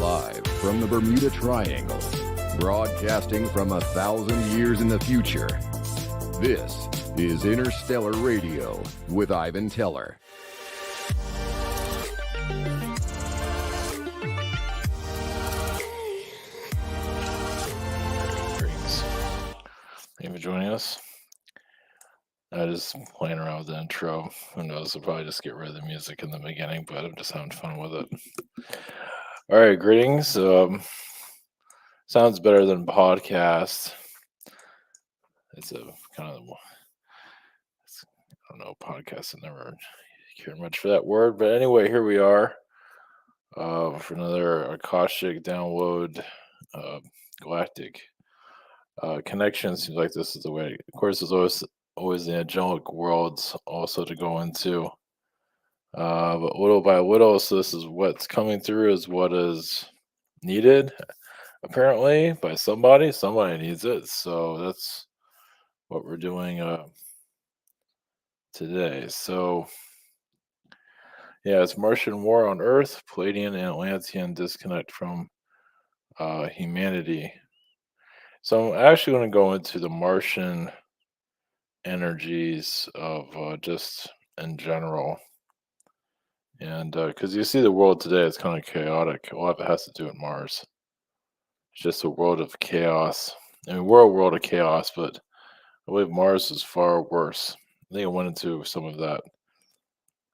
Live from the Bermuda Triangle, broadcasting from 1,000 years in the future. This is Interstellar Radio with Ivan Teller. Greetings. Thank you for joining us. I just playing around with the intro. Who knows? I'll probably just get rid of the music in the beginning, but I'm just having fun with it. All right, greetings. Sounds better than podcast. It's a kind of, I don't know, podcast. I never cared much for that word, but anyway, here we are for another Akashic download, Galactic connection. Seems like this is the way. Of course, there's always the angelic worlds also to go into. But little by little, so this is what's coming through is what is needed, apparently, by somebody. Somebody needs it. So that's what we're doing today. So, yeah, it's Martian war on Earth, Pleiadian and Atlantean disconnect from humanity. So I'm actually going to go into the Martian energies of just in general. And because you see the world today, it's kind of chaotic. A lot of it has to do with Mars. It's just a world of chaos. I mean, we're a world of chaos, but I believe Mars is far worse. I think I went into some of that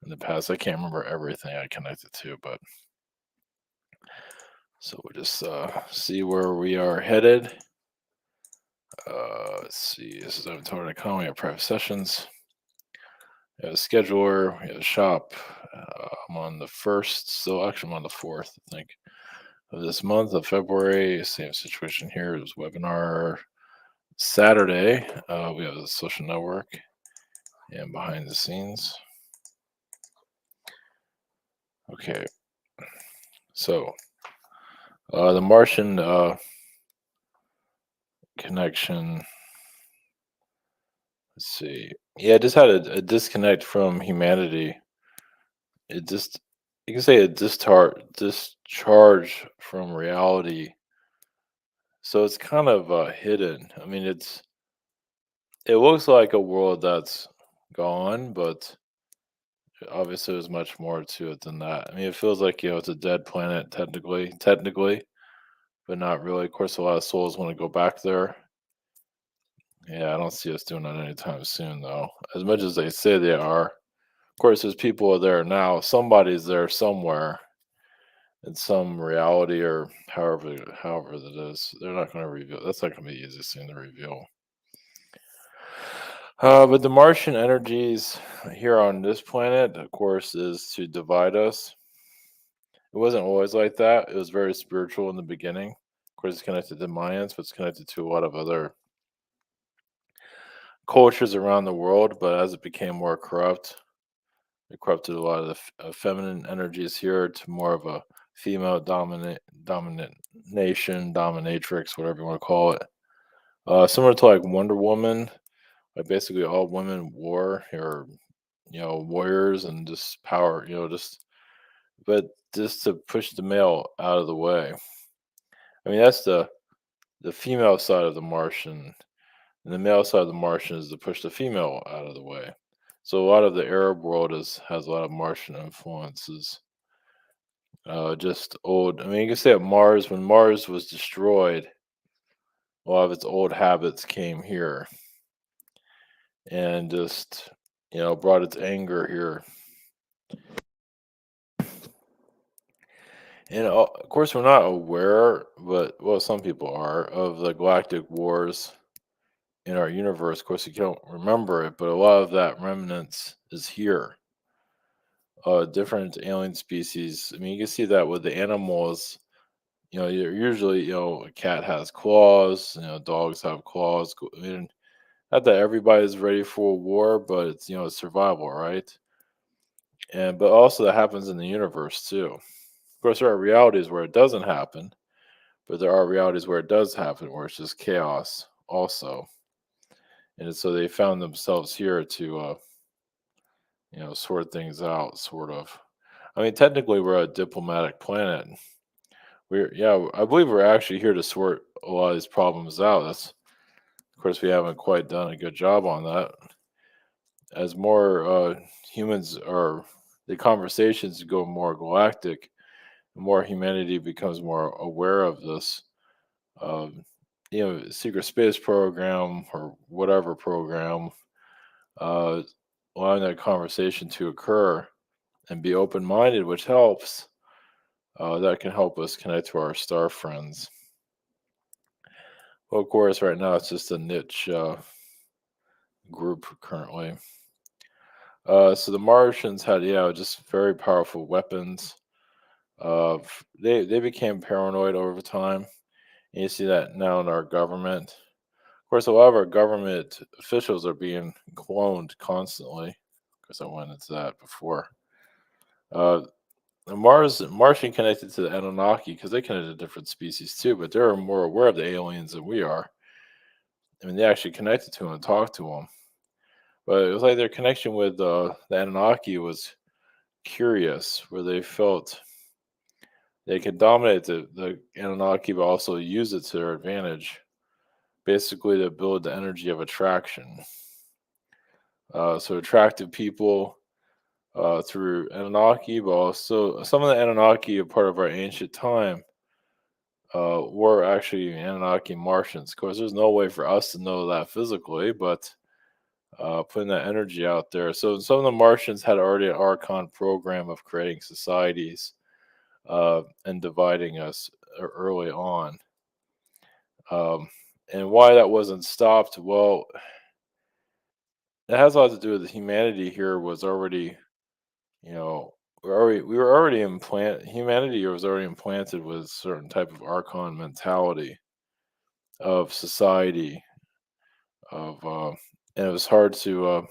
in the past. I can't remember everything I connected to, but so we'll just see where we are headed. Let's see. This is Avatar Economy of private sessions. We have a scheduler, we have a shop. I'm on the 1st, so actually I'm on the 4th, I think, of this month of February. Same situation here. It was webinar Saturday. We have the social network and behind the scenes. Okay. So the Martian connection. Let's see. Yeah, I just had a disconnect from humanity. It just, you can say a discharge from reality. So it's kind of hidden. I mean, it looks like a world that's gone, but obviously there's much more to it than that. I mean, it feels like, it's a dead planet technically, but not really. Of course, a lot of souls want to go back there. Yeah, I don't see us doing that anytime soon, though. As much as they say they are. Of course, there's people there now. Somebody's there somewhere in some reality or however that is. They're not going to reveal. That's not going to be the easiest thing to reveal. But the Martian energies here on this planet, of course, is to divide us. It wasn't always like that. It was very spiritual in the beginning. Of course, it's connected to Mayans, but it's connected to a lot of other cultures around the world. But as it became more corrupt, it corrupted a lot of the feminine energies here to more of a female dominant nation, dominatrix, whatever you want to call it. Similar to like Wonder Woman, like basically all women war or warriors and just power, but just to push the male out of the way. I mean, that's the female side of the Martian, and the male side of the Martian is to push the female out of the way. So a lot of the Arab world has a lot of Martian influences. Just old. I mean, you can say at Mars, when Mars was destroyed, a lot of its old habits came here, and just brought its anger here. And of course, we're not aware, but some people are, of the galactic wars in our universe. Of course, you don't remember it, but a lot of that remnants is here. Different alien species. I mean, you can see that with the animals. Usually, a cat has claws. Dogs have claws. I mean, not that everybody's ready for a war, but it's it's survival, right? But also that happens in the universe too. Of course, there are realities where it doesn't happen, but there are realities where it does happen, where it's just chaos also. And so they found themselves here to sort things out, sort of. I mean, technically, we're a diplomatic planet. I believe we're actually here to sort a lot of these problems out. Of course, we haven't quite done a good job on that. As more humans are, the conversations go more galactic, the more humanity becomes more aware of this. Um, secret space program or whatever program, uh, allowing that conversation to occur and be open minded, which helps. That can help us connect to our star friends. Well, of course, right now it's just a niche group currently. So the Martians had, just very powerful weapons. They became paranoid over time. And you see that now in our government. Of course, a lot of our government officials are being cloned constantly. Because I went into that before. Uh, the Martian connected to the Anunnaki because they connected to different species too, but they're more aware of the aliens than we are. I mean, they actually connected to them and talked to them. But it was like their connection with the Anunnaki was curious, where they felt they could dominate the Anunnaki, but also use it to their advantage, basically to build the energy of attraction. So attractive people through Anunnaki, but also some of the Anunnaki, a part of our ancient time, were actually Anunnaki Martians. Of course, there's no way for us to know that physically, but putting that energy out there. So some of the Martians had already an Archon program of creating societies and dividing us early on. Um, and why that wasn't stopped? Well, it has a lot to do with humanity here was already, you know, we were already humanity was already implanted with a certain type of Archon mentality of society of and it was hard to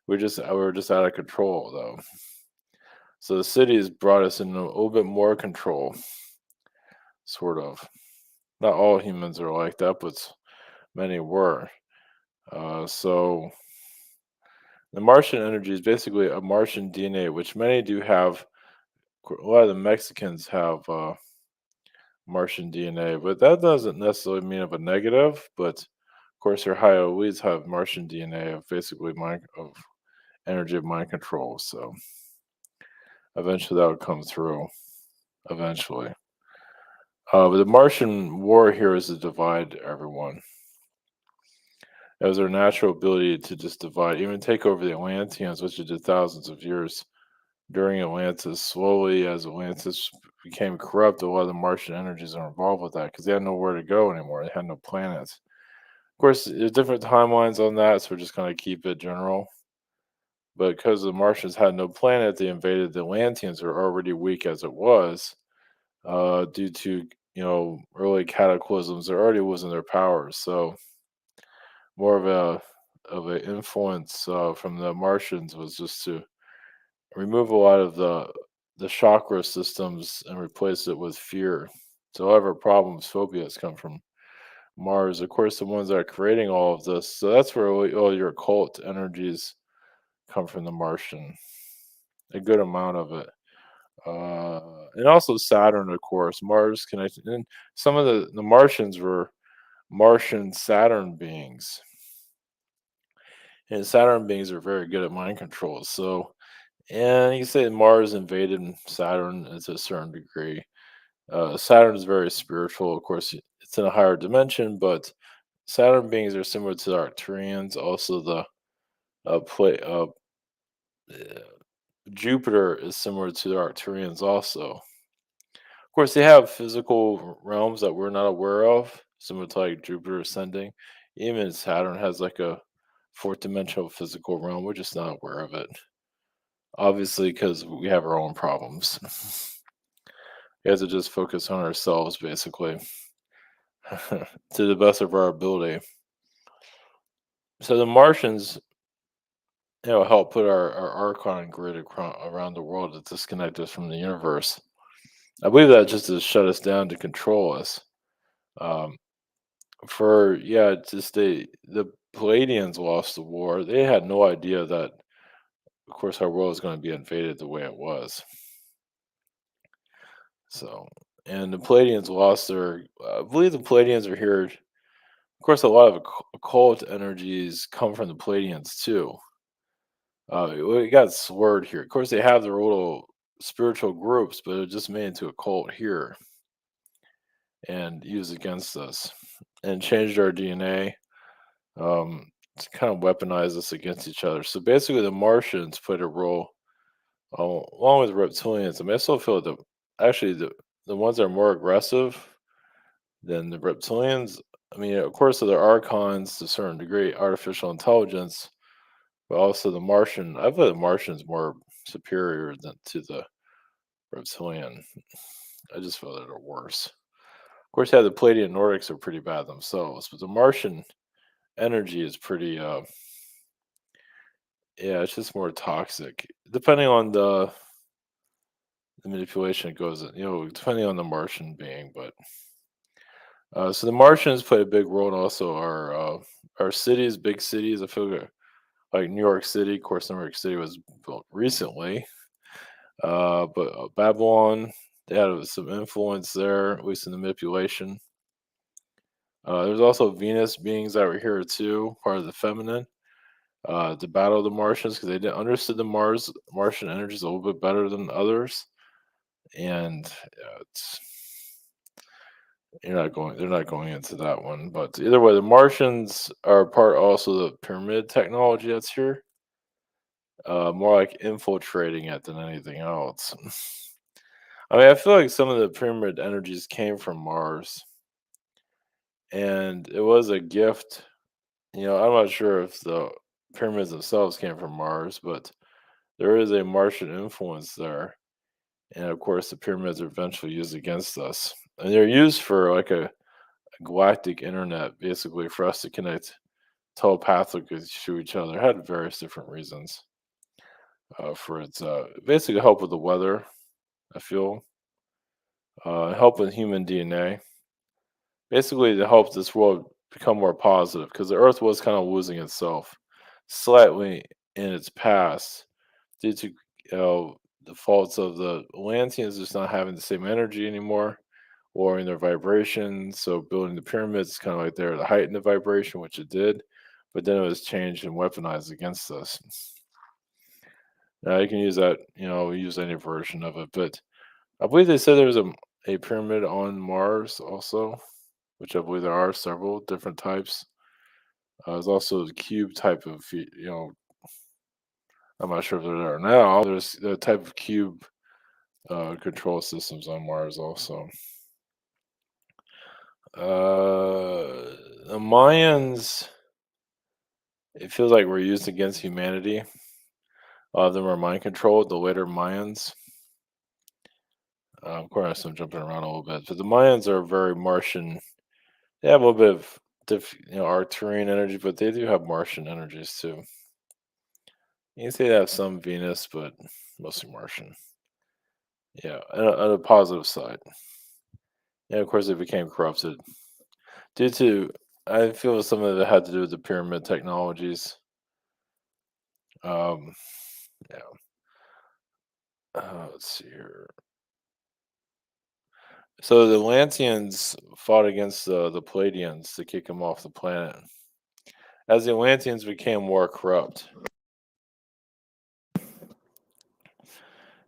we were just out of control though. So the city has brought us in a little bit more control, sort of. Not all humans are like that, but many were. So the Martian energy is basically a Martian DNA, which many do have. A lot of the Mexicans have Martian DNA, but that doesn't necessarily mean of a negative. But of course, your high elites have Martian DNA of basically mind of energy of mind control. So eventually that would come through. Eventually, but the Martian war here is to divide everyone. It was their natural ability to just divide, even take over the Atlanteans, which it did thousands of years during Atlantis. Slowly, as Atlantis became corrupt, a lot of the Martian energies are involved with that because they had nowhere to go anymore. They had no planets. Of course, there's different timelines on that, so we're just going to keep it general. But because the Martians had no planet, they invaded the Atlanteans, who were already weak as it was, due to early cataclysms. There already wasn't their powers, so more of an influence from the Martians was just to remove a lot of the chakra systems and replace it with fear. So a lot of our problems, phobias, come from Mars. Of course, the ones that are creating all of this. So that's where all your occult energies come from the Martian. A good amount of it. And also Saturn, of course. Mars connected. And some of the Martians were Martian Saturn beings. And Saturn beings are very good at mind control. So, and you say Mars invaded Saturn to a certain degree. Saturn is very spiritual. Of course, it's in a higher dimension, but Saturn beings are similar to the Arcturians. Also, the uh, Jupiter is similar to the Arcturians. Also, of course, they have physical realms that we're not aware of, similar to like Jupiter ascending. Even Saturn has like a fourth dimensional physical realm. We're just not aware of it. Obviously, because we have our own problems. We have to just focus on ourselves, basically, to the best of our ability. So the Martians, help put our Archon grid around the world to disconnect us from the universe. I believe that just to shut us down to control us. Um, just the Pleiadians lost the war. They had no idea that, of course, our world was going to be invaded the way it was. So, and the Pleiadians lost their. I believe the Pleiadians are here. Of course, a lot of occult energies come from the Pleiadians too. It got slurred here. Of course, they have their little spiritual groups, but it just made into a cult here and used against us and changed our DNA to kind of weaponize us against each other. So basically, the Martians played a role along with reptilians. I mean, I still feel that actually the ones that are more aggressive than the reptilians. I mean, of course, there are archons to a certain degree, artificial intelligence, but also the Martian. I feel the Martian's more superior than to the reptilian. I just feel that they're worse. Of course, yeah, the Pleiadian Nordics are pretty bad themselves, but the Martian energy is pretty. Yeah, it's just more toxic, depending on the manipulation it goes in. Depending on the Martian being, but so the Martians play a big role, and also our cities, big cities. I feel like New York City. Of course, New York City was built recently, but Babylon, they had some influence there, at least in the manipulation. There's also Venus beings that were here too, part of the feminine, to battle the Martians because they didn't understood the Martian energies a little bit better than others, and it's they're not going into that one. But either way, the Martians are part also the pyramid technology that's here. More like infiltrating it than anything else. I mean, I feel like some of the pyramid energies came from Mars, and it was a gift. I'm not sure if the pyramids themselves came from Mars, but there is a Martian influence there. And of course, the pyramids are eventually used against us. And they're used for like a galactic internet, basically, for us to connect telepathically to each other. It had various different reasons for its basically help with the weather, I feel, help with human DNA, basically to help this world become more positive because the Earth was kind of losing itself slightly in its past due to the faults of the Atlanteans just not having the same energy anymore, lowering their vibration. So building the pyramids kind of like there to heighten the vibration, which it did, but then it was changed and weaponized against us. Now you can use that, use any version of it, but I believe they said there's a pyramid on Mars also, which I believe there are several different types. There's also the cube type of, I'm not sure if they're there now. There's the type of cube control systems on Mars also. The Mayans, it feels like were used against humanity. A lot of them are mind controlled, the later Mayans. Of course, I'm jumping around a little bit, but the Mayans are very Martian. They have a little bit of Arcturian energy, but they do have Martian energies too. You can say they have some Venus, but mostly Martian. Yeah, on a positive side. And of course, they became corrupted due to, I feel some of it had to do with the pyramid technologies. Um, yeah. Let's see here. So the Atlanteans fought against the Pleiadians to kick them off the planet. As the Atlanteans became more corrupt,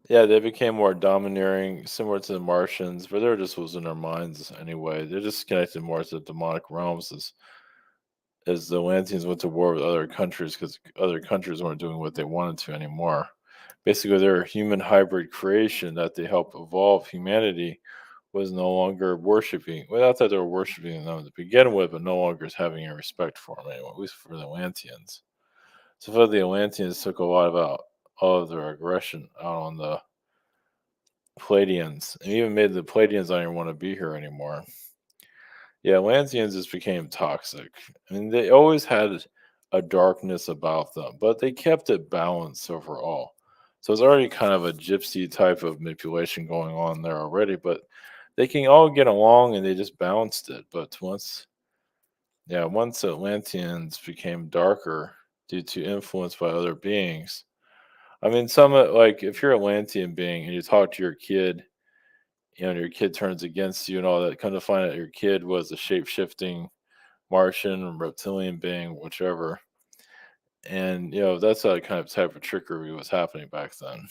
yeah, they became more domineering, similar to the Martians, but they just was in their minds anyway. They're just connected more to the demonic realms as the Atlanteans went to war with other countries because other countries weren't doing what they wanted to anymore. Basically, their human hybrid creation that they helped evolve humanity was no longer worshiping. Well, not that they were worshiping them to begin with, but no longer is having any respect for them anymore, at least for the Atlanteans. So for the Atlanteans took a lot about all of their aggression out on the Pleiadians, and even made the Pleiadians not even want to be here anymore. Yeah, Atlanteans just became toxic. I mean, they always had a darkness about them, but they kept it balanced overall. So it's already kind of a gypsy type of manipulation going on there already, but they can all get along and they just balanced it. But once Atlanteans became darker due to influence by other beings, I mean, like if you're an Atlantean being and you talk to your kid and your kid turns against you and all that. Kind of find out your kid was a shape shifting Martian, reptilian being, whichever. And that's a kind of type of trickery was happening back then.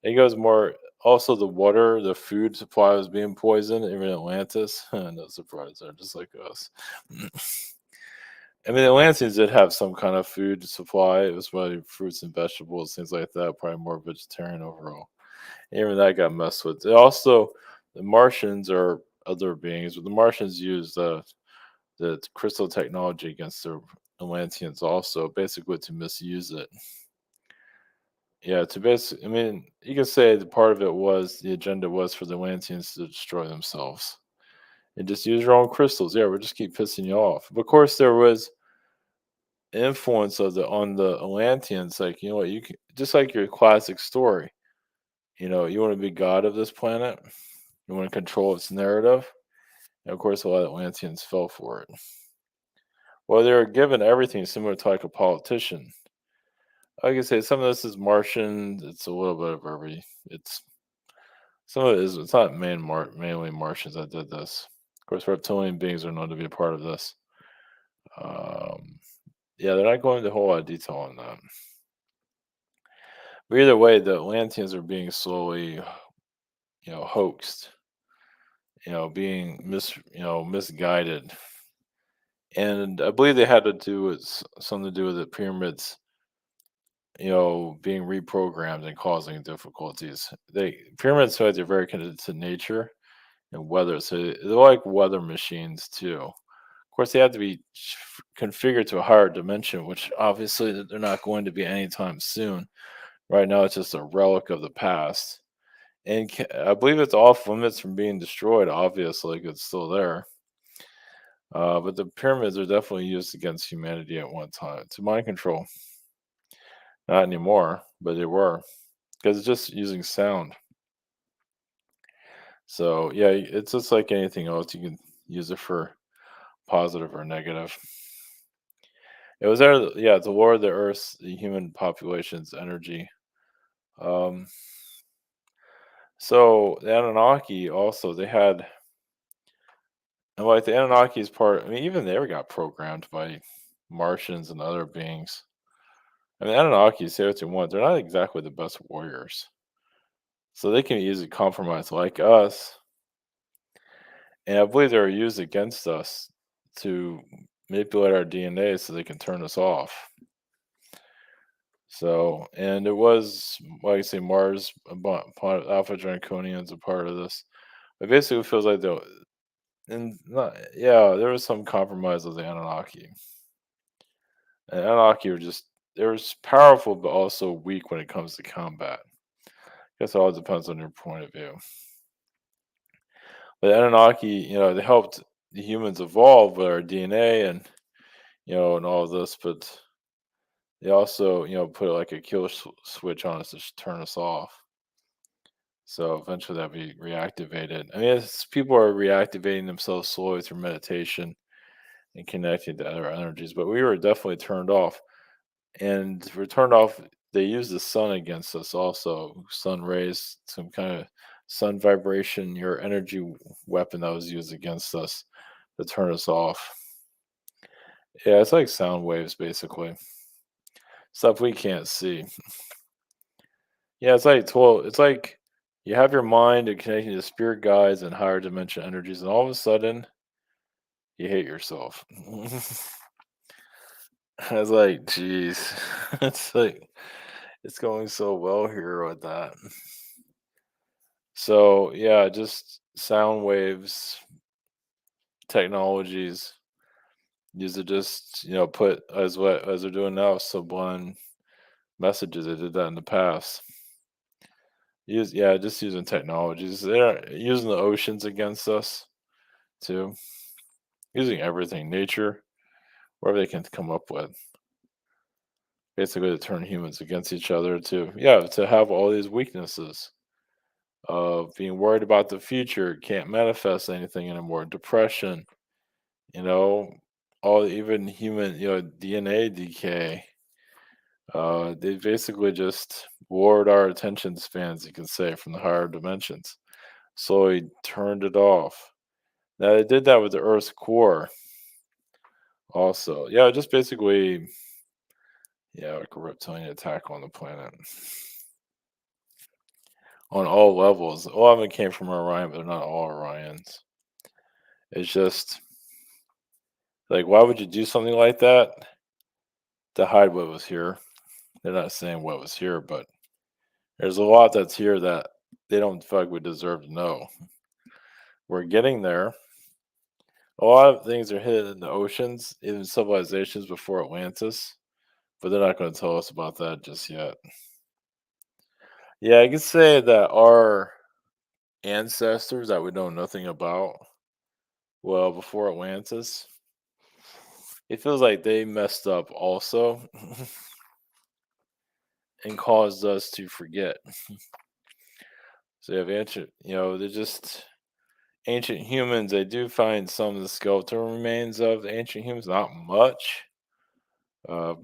It goes more. Also, the water, the food supply was being poisoned. Even in Atlantis, no surprise there, just like us. I mean, the Atlanteans did have some kind of food supply. It was probably fruits and vegetables, things like that. Probably more vegetarian overall. Even that got messed with. Also, the Martians are other beings, but the Martians used the crystal technology against the Atlanteans also, basically to misuse it. Yeah, to basically, I mean, you can say the part of it was the agenda was for the Atlanteans to destroy themselves and just use your own crystals. Yeah, we'll just keep pissing you off. But of course, there was influence of the on the Atlanteans. Like, you know what, you can just like your classic story. You want to be god of this planet. You want to control its narrative. And of course, a lot of Atlanteans fell for it. Well, they were given everything similar to like a politician. Like I say, some of this is Martian. It's a little bit of every. It's some of it is. It's not mainly Martians that did this. Of course, reptilian beings are known to be a part of this. Um, yeah, they're not going into a whole lot of detail on that. But either way, the Atlanteans are being slowly, hoaxed. Being misguided, and I believe they had to do with something to do with the pyramids being reprogrammed and causing difficulties. Pyramids are very connected to nature and weather, so they're like weather machines too. Of course, they have to be configured to a higher dimension, which obviously they're not going to be anytime soon. Right now, it's just a relic of the past, and I believe it's off limits from being destroyed. Obviously, 'cause it's still there. But the pyramids are definitely used against humanity at one time to mind control. Not anymore, but they were, because it's just using sound. So yeah, it's just like anything else. You can use it for positive or negative. It was there, yeah, to lower the Earth's the human population's energy. Um, so the Anunnaki also they had, and like the Anunnaki is part. I mean, even they got programmed by Martians and other beings. I mean, Anunnaki, say what you want, they're not exactly the best warriors. So they can be easily compromised like us. And I believe they were used against us to manipulate our DNA so they can turn us off. So, and it was, like I say, Mars, Alpha Dranconians a part of this. It basically feels like and not, yeah, there was some compromise of the Anunnaki. And Anunnaki were just, they were powerful, but also weak when it comes to combat. Guess it all depends on your point of view. But Anunnaki, they helped the humans evolve with our DNA and all of this, but they also, put like a kill switch on us to turn us off. So eventually that'd be reactivated. I mean, people are reactivating themselves slowly through meditation and connecting to other energies, but we were definitely turned off. And we're turned off. They use the sun against us also. Sun rays, some kind of sun vibration, your energy weapon that was used against us to turn us off. Yeah, it's like sound waves basically. Stuff we can't see. Yeah, it's like it's like you have your mind and connecting to spirit guides and higher dimension energies, and all of a sudden you hate yourself. I was like, geez. It's like it's going so well here with that. So yeah, just sound waves, technologies, use to just put as they're doing now, sublime messages. They did that in the past. Just using technologies. They're using the oceans against us too. Using everything, nature, whatever they can come up with. Basically to turn humans against each other to have all these weaknesses of being worried about the future, can't manifest anything anymore, depression, you know, all even human, DNA decay. They basically just warred our attention spans, you can say, from the higher dimensions. slowly turned it off. Now they did that with the Earth's core also. Yeah, just basically, yeah, like a reptilian attack on the planet on all levels. A lot of it came from Orion, but they're not all Orions. It's just like, why would you do something like that to hide what was here? They're not saying what was here, but there's a lot that's here that they don't feel like we deserve to know. We're getting there. A lot of things are hidden in the oceans, even civilizations before Atlantis, but they're not going to tell us about that just yet. Yeah, I can say that our ancestors that we know nothing about, well, before Atlantis, it feels like they messed up also and caused us to forget. So you have ancient, they're just ancient humans. They do find some of the skeletal remains of the ancient humans, not much, uh,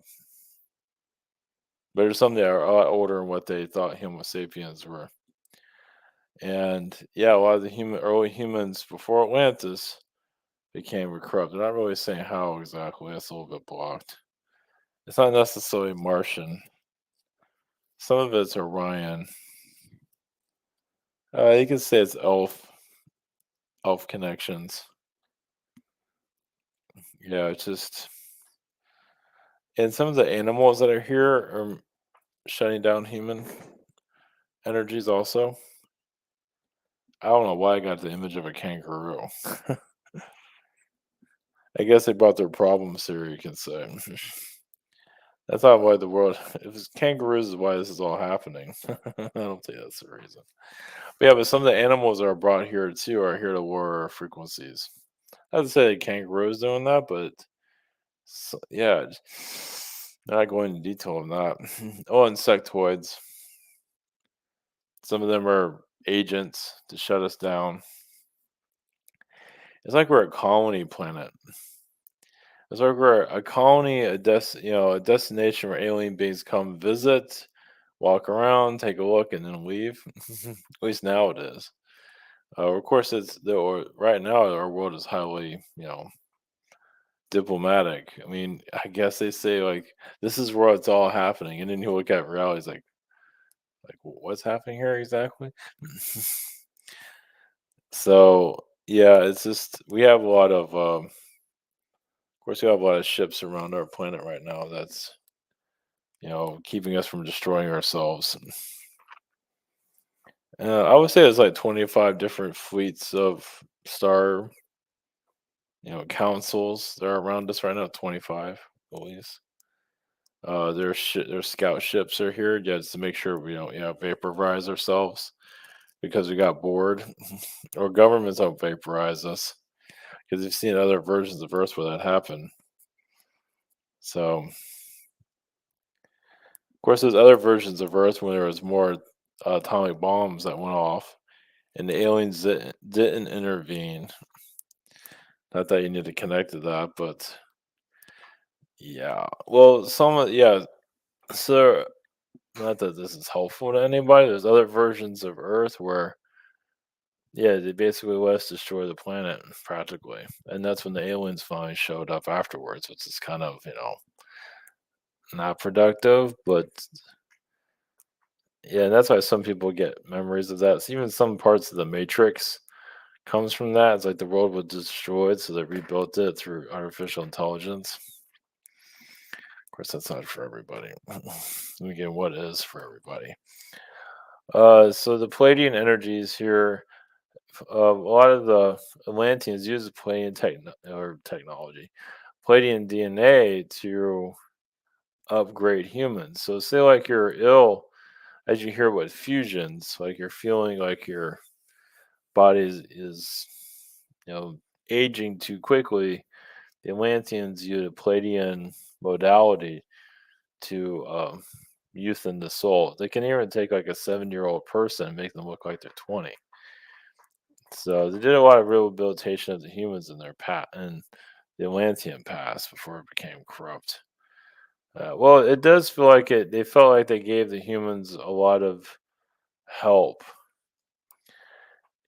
but there's some that are a lot older than what they thought Homo sapiens were. And yeah, a lot of the early humans before Atlantis became corrupt. They're not really saying how exactly. That's a little bit blocked. It's not necessarily Martian. Some of it's Orion. You can say it's elf connections. Yeah, it's just, and some of the animals that are here are shutting down human energies also. I don't know why I got the image of a kangaroo. I guess they brought their problems here, you can say. That's not why the world. If it's kangaroos, is why this is all happening. I don't think that's the reason. But yeah, but some of the animals that are brought here too are here to lower frequencies. I would say kangaroos doing that, but yeah, not going into detail on that. Oh, insectoids. Some of them are agents to shut us down. It's like we're a colony planet. It's like we're a colony, a destination where alien beings come visit, walk around, take a look, and then leave. At least now it is. Of course, right now our world is highly, diplomatic. I mean, I guess they say like this is where it's all happening, and then you look at reality, it's like what's happening here exactly? So yeah, it's just we have a lot of course, we have a lot of ships around our planet right now that's, keeping us from destroying ourselves. I would say there's like 25 different fleets of star, councils that are around us right now. 25 at least. Their scout ships are here just to make sure we don't, vaporize ourselves because we got bored, or governments don't vaporize us because you've seen other versions of Earth where that happened. So, of course, there's other versions of Earth when there was more atomic bombs that went off, and the aliens didn't intervene. Not that you need to connect to that, but yeah. Well, yeah. So, not that this is helpful to anybody. There's other versions of Earth where, yeah, they basically let us destroy the planet practically, and that's when the aliens finally showed up afterwards, which is kind of not productive, but yeah, that's why some people get memories of that. So even some parts of the Matrix comes from that. It's like the world was destroyed, so they rebuilt it through artificial intelligence. Of course, that's not for everybody. Again, what is for everybody? So the Pleiadian energies here, a lot of the Atlanteans use the Pleiadian technology, Pleiadian DNA to upgrade humans. So say like you're ill, as you hear what fusions, like you're feeling like your body is aging too quickly. The Atlanteans used a Palladian modality to youthen the soul. They can even take like a 7-year-old person and make them look like they're 20. So they did a lot of rehabilitation of the humans in their and the Atlantean past before it became corrupt. Well, it does feel like it. They felt like they gave the humans a lot of help,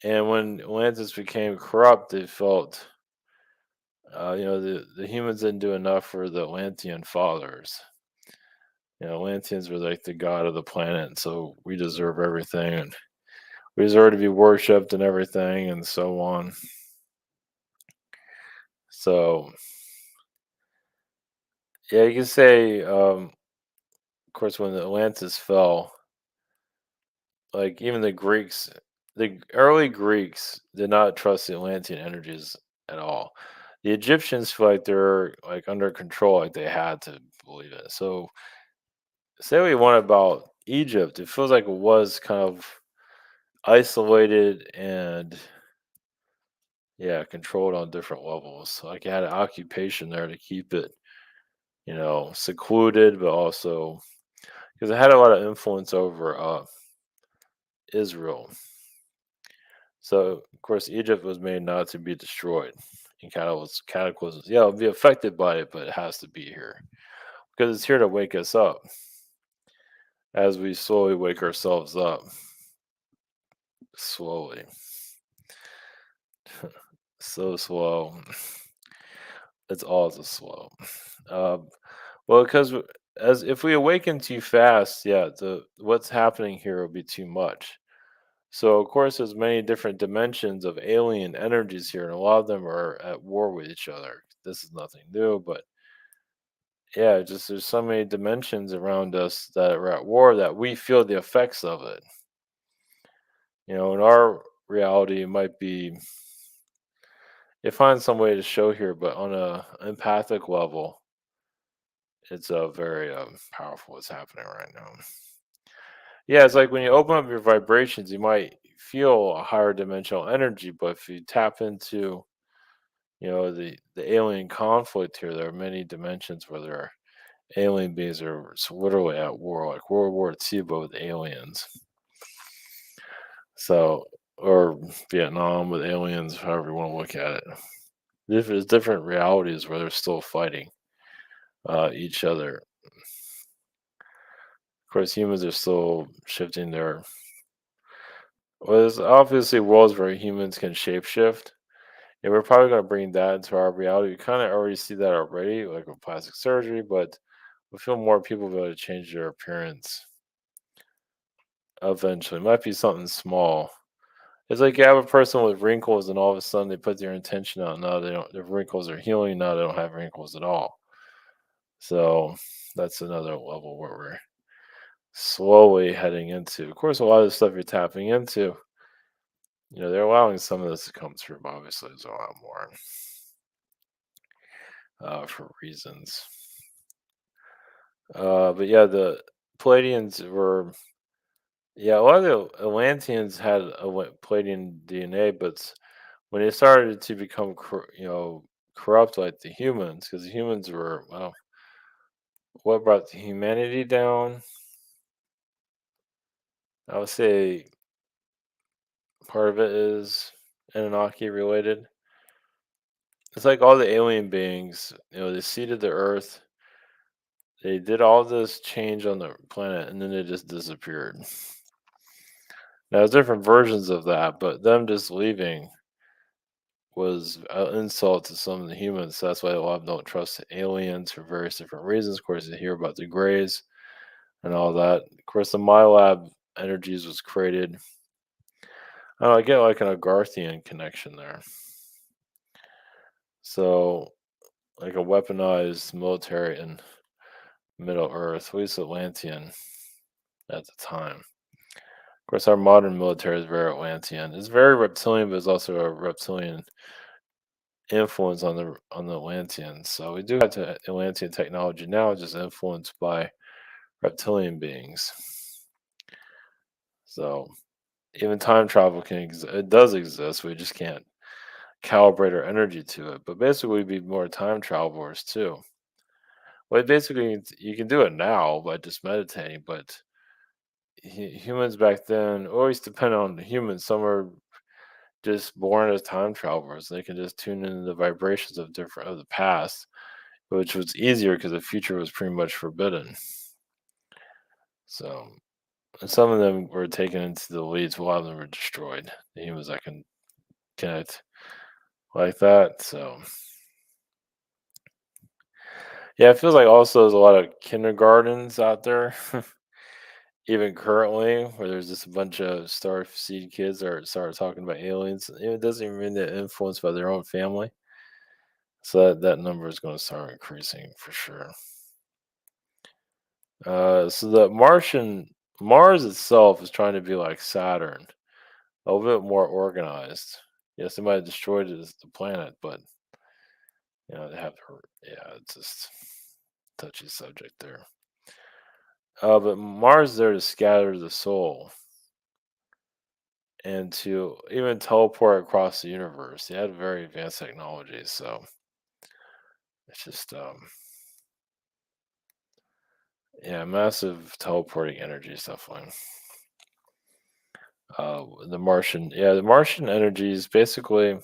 And when Atlantis became corrupt, they felt, the humans didn't do enough for the Atlantean fathers. Atlanteans were like the god of the planet, so we deserve everything, and we deserve to be worshipped and everything, and so on. So, yeah, you can say, of course, when the Atlantis fell, like even the early Greeks did not trust the Atlantean energies at all. The Egyptians feel like they're like under control, like they had to believe it. So, say what you want about Egypt, it feels like it was kind of isolated and, yeah, controlled on different levels. Like it had an occupation there to keep it, secluded, but also because it had a lot of influence over Israel. So, of course, Egypt was made not to be destroyed. And kind of was cataclysms. Yeah, it'll be affected by it, but it has to be here because it's here to wake us up as we slowly wake ourselves up. Slowly, so slow. It's all too slow. Um, well, because as if we awaken too fast, yeah, the what's happening here will be too much. So, of course, there's many different dimensions of alien energies here, and a lot of them are at war with each other. This is nothing new, but yeah, just there's so many dimensions around us that are at war that we feel the effects of it. In our reality, it might be you find some way to show here, but on a empathic level, it's very powerful what's happening right now. Yeah, it's like when you open up your vibrations, you might feel a higher dimensional energy, but if you tap into, the alien conflict here, there are many dimensions where there are alien beings that are literally at war, like World War II, but with aliens. So, or Vietnam with aliens, however you want to look at it. There's different realities where they're still fighting each other. Of course, humans are still shifting their. Well, there's obviously worlds where humans can shapeshift. And we're probably going to bring that into our reality. We kind of already see that already, like with plastic surgery, but we feel more people will be able to change their appearance eventually. It might be something small. It's like you have a person with wrinkles, and all of a sudden they put their intention out. Now they don't. Their wrinkles are healing. Now they don't have wrinkles at all. So that's another level where we're slowly heading into. Of course, a lot of the stuff you're tapping into, they're allowing some of this to come through. But obviously, there's a lot more for reasons. But yeah, the Pleiadians were. Yeah, a lot of the Atlanteans had Pleiadian DNA, but when they started to become, corrupt like the humans, because the humans were, well, what brought the humanity down? I would say part of it is Anunnaki related. It's like all the alien beings, they seeded the Earth. They did all this change on the planet, and then they just disappeared. Now, there's different versions of that, but them just leaving was an insult to some of the humans. So that's why a lot of them don't trust aliens for various different reasons. Of course, you hear about the Greys and all that. Of course, the MyLab Energies was created. I don't know, I get like an Agarthian connection there. So, like a weaponized military in Middle Earth, at least Atlantean at the time. Of course, our modern military is very Atlantean. It's very reptilian, but it's also a reptilian influence on the Atlanteans. So we do have Atlantean technology now, just influenced by reptilian beings. So even time travel it does exist. We just can't calibrate our energy to it. But basically, we'd be more time travelers too. Well, basically, you can do it now by just meditating, but humans back then always depend on humans. Some are just born as time travelers. They can just tune into the vibrations of the past, which was easier because the future was pretty much forbidden. So some of them were taken into the elites, a lot of them were destroyed. The humans that can connect like that. So yeah, it feels like also there's a lot of kindergartens out there, even currently, where there's just a bunch of starseed kids that start talking about aliens. It doesn't even mean they're influenced by their own family. So that number is going to start increasing for sure. So the Mars itself is trying to be like Saturn, a little bit more organized. Yes, they might have destroyed it as the planet, but they have to. Yeah, it's just touchy subject there. But Mars is there to scatter the soul and to even teleport across the universe. They had very advanced technology, so it's just yeah, massive teleporting energy stuff like. The Martian energy is basically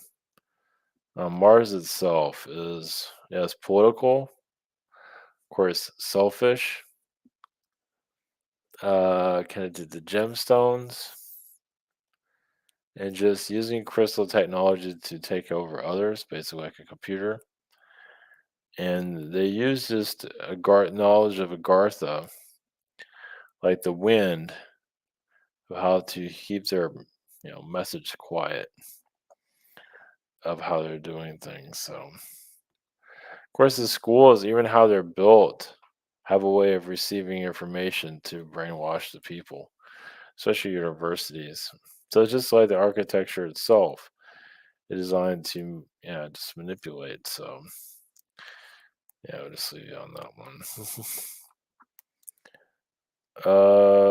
Mars itself is it's political, of course, selfish, connected to gemstones, and just using crystal technology to take over others, basically like a computer. And they use just knowledge of Agartha, like the wind, of how to keep their message quiet of how they're doing things. So, of course, the schools, even how they're built, have a way of receiving information to brainwash the people, especially universities. So it's just like the architecture itself is designed to, just manipulate. So, yeah, I'll just leave you on that one.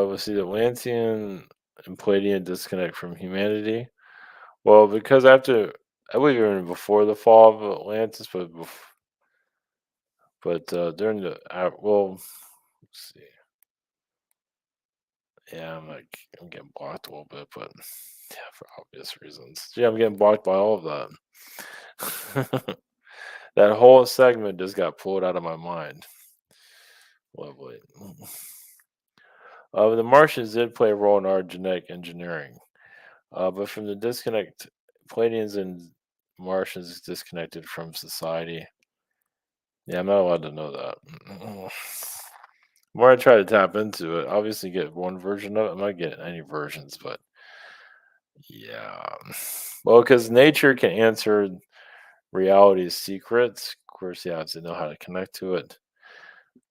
Let's see, the Atlantean and Pleiadian disconnect from humanity. Well, because I believe even before the fall of Atlantis, but during let's see. Yeah, I'm getting blocked a little bit, but yeah, for obvious reasons. Yeah, I'm getting blocked by all of that. That whole segment just got pulled out of my mind. Lovely. The Martians did play a role in our genetic engineering, but from the disconnect, Pleiadians and Martians is disconnected from society. Yeah, I'm not allowed to know that. The more I try to tap into it, obviously get one version of it. I'm not getting any versions, but yeah. Well, because nature can answer reality's secrets. Of course, you have to know how to connect to it.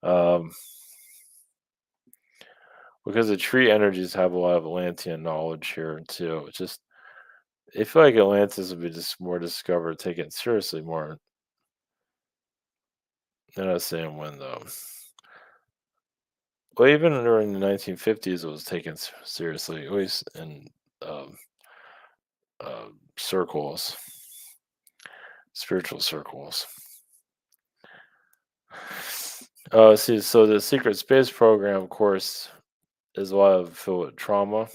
Um, because the tree energies have a lot of Atlantean knowledge here too. It's just I feel like Atlantis would be just more discovered, taken seriously more. They're not saying when though. Well, even during the 1950s, it was taken seriously, at least in um, circles, spiritual circles. See, so the secret space program, of course, is a lot of filled with trauma.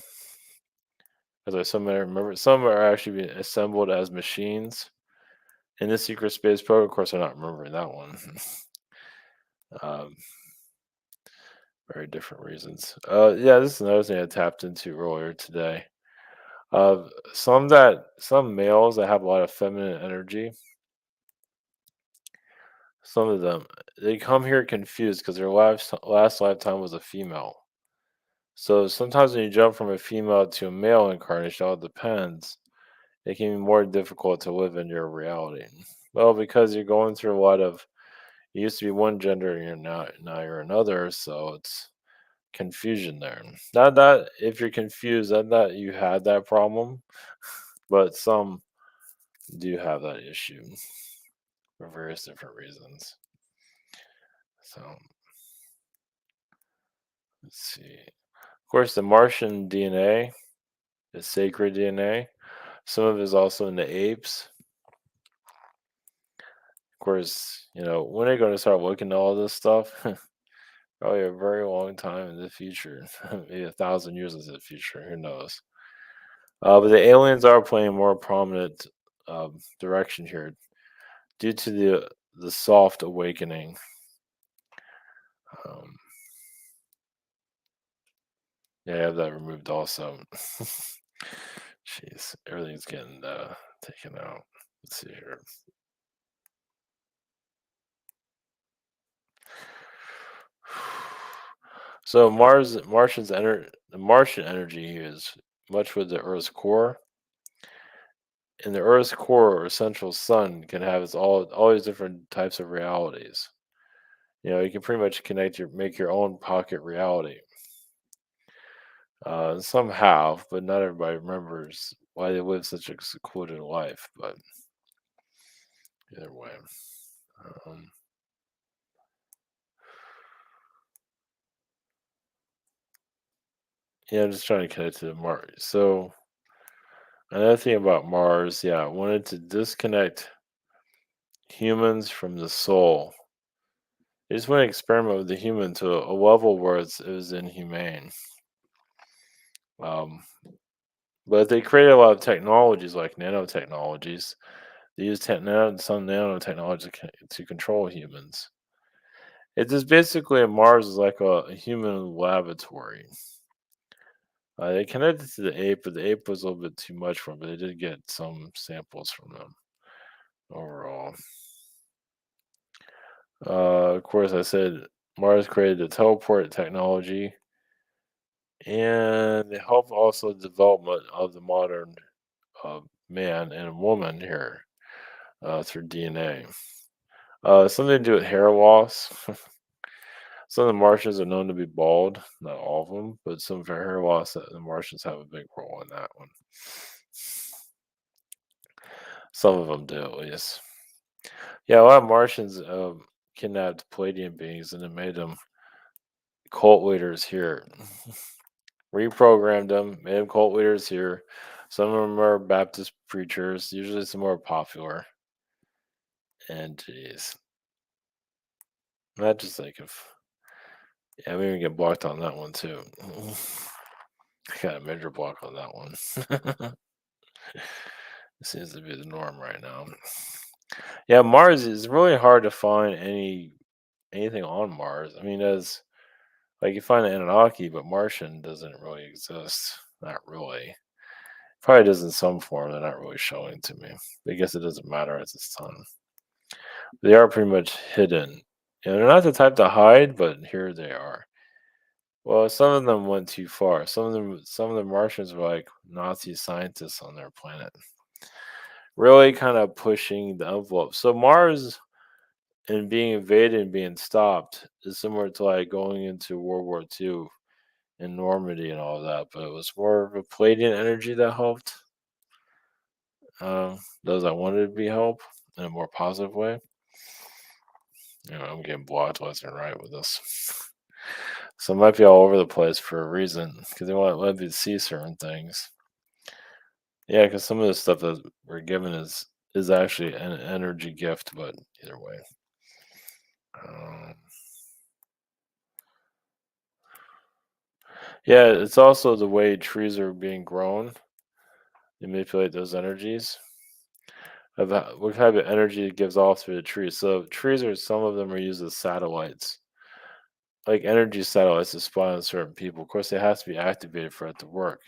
As I some I remember, some are actually being assembled as machines in the secret space program. Of course, I'm not remembering that one. um, very different reasons. Yeah, this is another thing I tapped into earlier today. Some males that have a lot of feminine energy, some of them they come here confused because their last lifetime was a female. So sometimes when you jump from a female to a male incarnation, it all depends. It can be more difficult to live in your reality. Well, because you're going through a lot of you used to be one gender and you're now you're another, so it's confusion there. Not that if you're confused, that you had that problem, but some do have that issue for various different reasons. So let's see. Of course, the Martian DNA is sacred DNA. Some of it is also in the apes. Of course, when are you going to start looking at all this stuff? Probably a very long time in the future, maybe 1,000 years into the future. Who knows? But the aliens are playing a more prominent direction here due to the soft awakening. Um, Yeah, I have that removed also. Jeez, everything's getting taken out. Let's see here. So the Martian energy is much with the Earth's core, and the Earth's core or central sun can have all these different types of realities. You can pretty much make your own pocket reality. Some have, but not everybody remembers why they live such a secluded life. But either way, um, yeah, I'm just trying to connect to Mars. So another thing about Mars, yeah, I wanted to disconnect humans from the soul. They just want to experiment with the human to a level where it was inhumane. Um, but they created a lot of technologies like nanotechnologies. They use some nanotechnology to control humans. It is basically Mars is like a human laboratory. They connected to the ape, but the ape was a little bit too much for them. But they did get some samples from them overall. Of course, I said Mars created the teleport technology, and it helped also development of the modern man and woman here through DNA. Something to do with hair loss. Some of the Martians are known to be bald, not all of them, but some of the hair loss, the Martians have a big role in that one. Some of them do, at least. Yeah, a lot of Martians kidnapped Pleiadian beings and then made them cult leaders here. Reprogrammed them, made them cult leaders here. Some of them are Baptist preachers, usually some more popular. And geez, not just like if yeah, we even get blocked on that one too. I got a major block on that one. It seems to be the norm right now. Yeah, Mars is really hard to find anything on Mars. I mean, as like you find Anunnaki, but Martian doesn't really exist. Not really. Probably does in some form. They're not really showing to me. I guess it doesn't matter at this time. They are pretty much hidden. They're not the type to hide, but here they are. Well, some of them went too far. Some of the Martians were like Nazi scientists on their planet, really kind of pushing the envelope. So Mars and being invaded and being stopped is similar to like going into World War II in Normandy and all that, but it was more of a Palladian energy that helped those that wanted to be helped in a more positive way. I'm getting blocked left and right with this. So it might be all over the place for a reason because they want let me see certain things. Yeah, because some of the stuff that we're given is actually an energy gift, but either way. Um, yeah, it's also the way trees are being grown. They manipulate those energies of what type of energy it gives off through the trees. So trees are some of them are used as satellites, like energy satellites to spy on certain people. Of course, it has to be activated for it to work.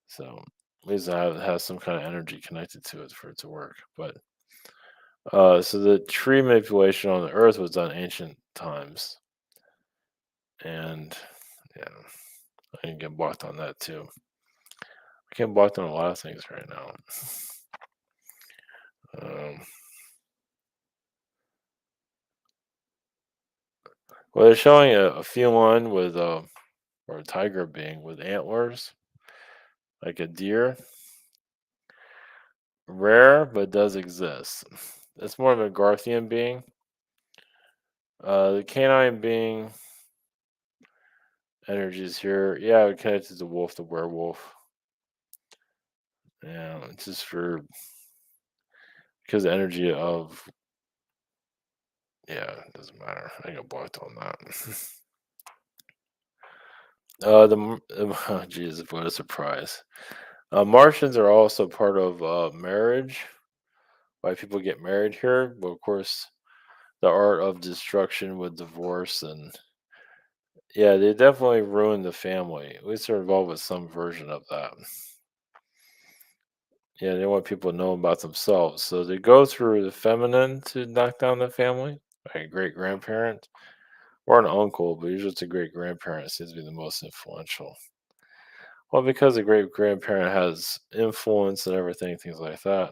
So at least it has some kind of energy connected to it for it to work. But so the tree manipulation on the Earth was done ancient times, and yeah, I can get blocked on that too. I get blocked on a lot of things right now. Um, well, they're showing a feline with or a tiger being with antlers, like a deer. Rare, but does exist. It's more of a Garthian being. The canine being energies here. Yeah, it connected to wolf, the werewolf. Yeah, it's just for because the energy of yeah, it doesn't matter. I got blocked on that. Jesus, what a surprise. Martians are also part of marriage. Why people get married here? Well, of course, the art of destruction with divorce and Yeah, they definitely ruined the family. At least they're involved with some version of that. Yeah, they want people to know about themselves. So they go through the feminine to knock down the family, like a great grandparent or an uncle, but usually it's a great grandparent seems to be the most influential. Well, because the great grandparent has influence and everything, things like that.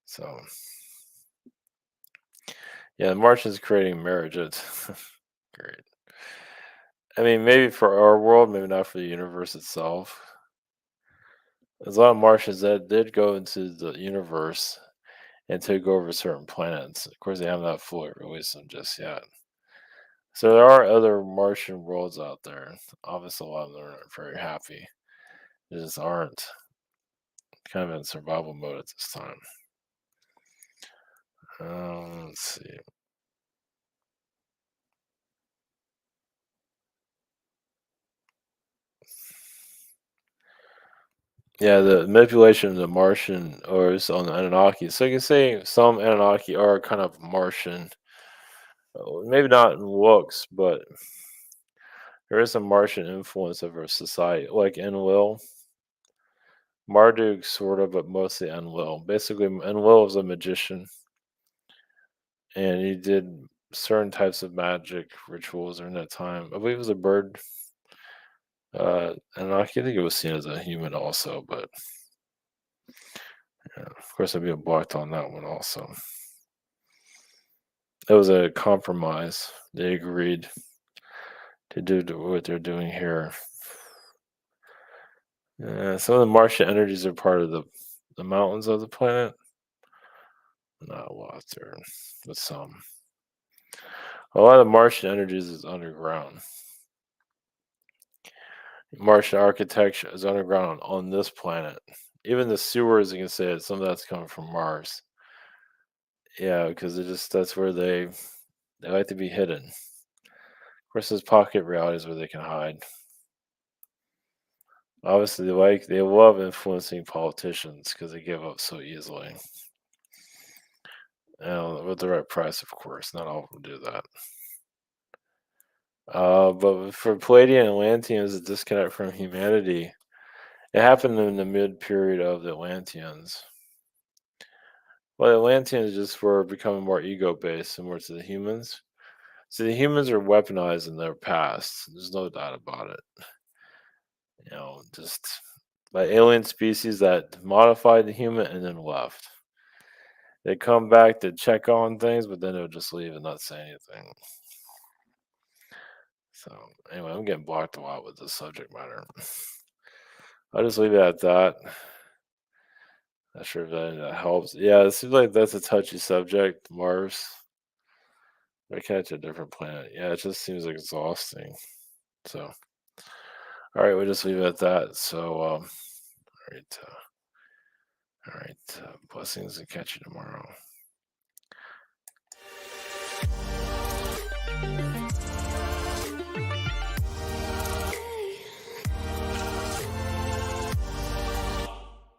So yeah, the Martians creating marriage. It's great. I mean, maybe for our world, maybe not for the universe itself. There's a lot of Martians that did go into the universe and took over certain planets. Of course, they have not fully released them just yet. So there are other Martian worlds out there. Obviously, a lot of them aren't very happy. They just aren't kind of in survival mode at this time. Let's see. Yeah, the manipulation of the Martian or is on the Anunnaki. So you can say some Anunnaki are kind of Martian. Maybe not in looks, but there is some Martian influence over society, like Enlil. Marduk, sort of, but mostly Enlil. Basically, Enlil is a magician, and he did certain types of magic rituals during that time. I believe it was a bird. And I think it was seen as a human also, but yeah, of course, I'd be blocked on that one also. It was a compromise. They agreed to what they're doing here. Some of the Martian energies are part of the mountains of the planet. Not a lot there, but some. A lot of Martian energies is underground. Martian architecture is underground on this planet. Even the sewers, you can say it, some of that's coming from Mars. Yeah, because that's where they like to be hidden. Of course, there's pocket realities where they can hide. Obviously, they love influencing politicians because they give up so easily. With the right price, of course. Not all of them do that. But for Palladian and Atlanteans, a disconnect from humanity. It happened in the mid period of the Atlanteans. Well, the Atlanteans just were becoming more ego based, similar to the humans. So the humans are weaponized in their past. There's no doubt about it. Just by alien species that modified the human and then left. They come back to check on things, but then they'll just leave and not say anything. So anyway, I'm getting blocked a lot with this subject matter. I'll just leave it at that. Not sure if that helps. Yeah, it seems like that's a touchy subject, Mars. I catch a different planet. Yeah, it just seems exhausting. So, all right, we'll just leave it at that. So, right, all right. Blessings and catch you tomorrow.